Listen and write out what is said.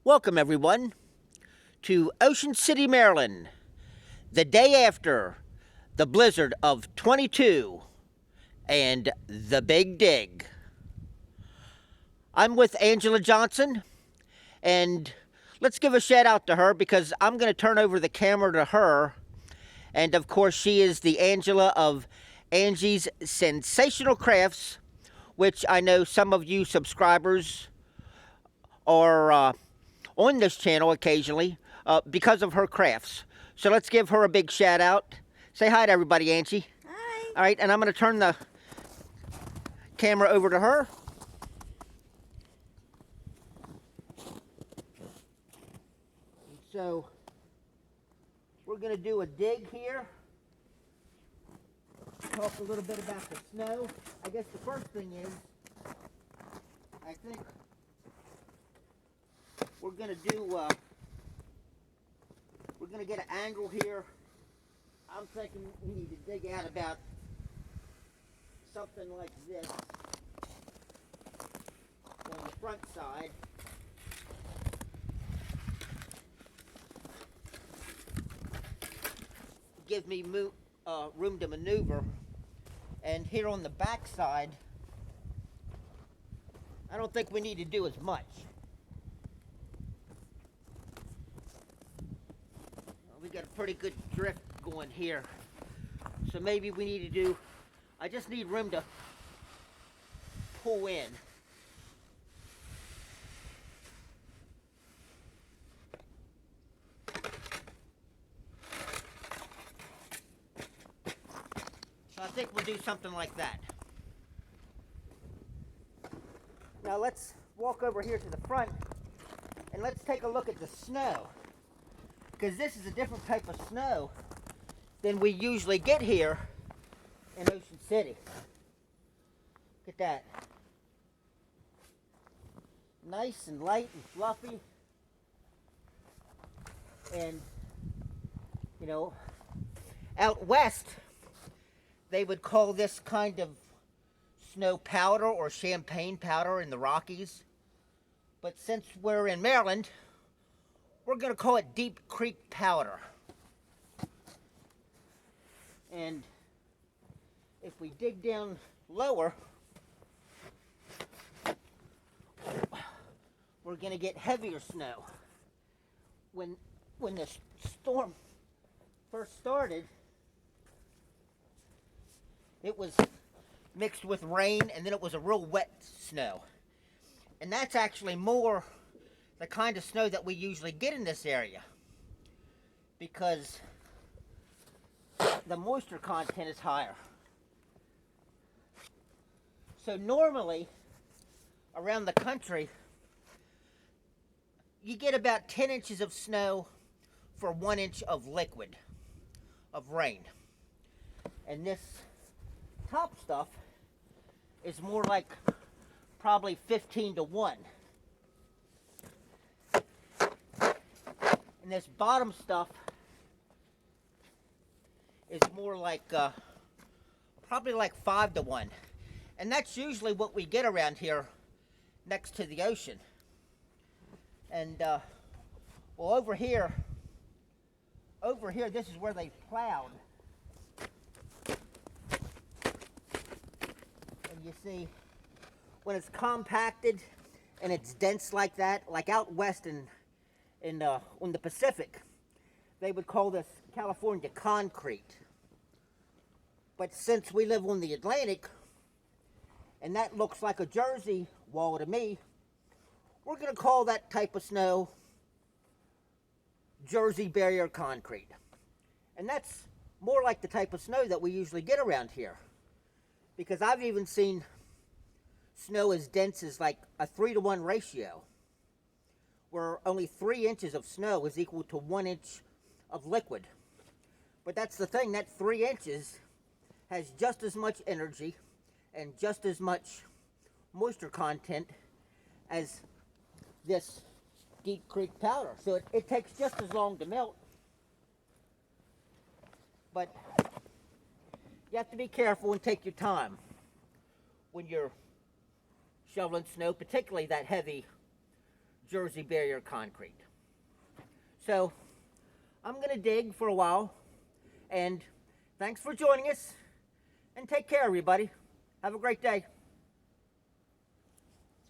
Welcome, everyone, to Ocean City, Maryland, the day after the blizzard of 22 and the Big Dig. I'm with Angela Johnson, and let's give a shout out to her because I'm going to turn over the camera to her. And of course, she is the Angela of Angie's Sensational Crafts, which I know some of you subscribers are on this channel occasionally because of her crafts. So let's give her a big shout out. Say hi to everybody, Angie. Hi. All right, and I'm going to turn the camera over to her. So we're going to do a dig here. Talk a little bit about the snow. I guess the first thing is, I think we're going to do, we're going to get an angle here. I'm thinking we need to dig out about something like this on the front side. Give me room to maneuver. And here on the back side, I don't think we need to do as much. We got a pretty good drift going here. So maybe we need to do, I just need room to pull in. So I think we'll do something like that. Now let's walk over here to the front and let's take a look at the snow. Because this is a different type of snow than we usually get here in Ocean City. Look at that. Nice and light and fluffy. And, you know, out west, they would call this kind of snow powder or champagne powder in the Rockies. But since we're in Maryland, we're going to call it Deep Creek powder. And if we dig down lower, we're going to get heavier snow. When the storm first started, it was mixed with rain, and then it was a real wet snow. And that's actually more the kind of snow that we usually get in this area, because the moisture content is higher. So normally around the country you get about 10 inches of snow for 1 inch of liquid, of rain. And this top stuff is more like probably 15 to 1. And this bottom stuff is more like probably like 5 to 1. And that's usually what we get around here next to the ocean. And well, over here, this is where they plowed. And you see, when it's compacted and it's dense like that, like out west on the Pacific, they would call this California concrete. But since we live on the Atlantic, and that looks like a Jersey wall to me, we're going to call that type of snow Jersey barrier concrete. And that's more like the type of snow that we usually get around here. Because I've even seen snow as dense as like a 3 to 1 ratio, where only 3 inches of snow is equal to 1 inch of liquid. But that's the thing, that 3 inches has just as much energy and just as much moisture content as this Deep Creek powder. So it takes just as long to melt. But you have to be careful and take your time when you're shoveling snow, particularly that heavy Jersey barrier concrete. So I'm going to dig for a while, and thanks for joining us, and take care, everybody. Have a great day.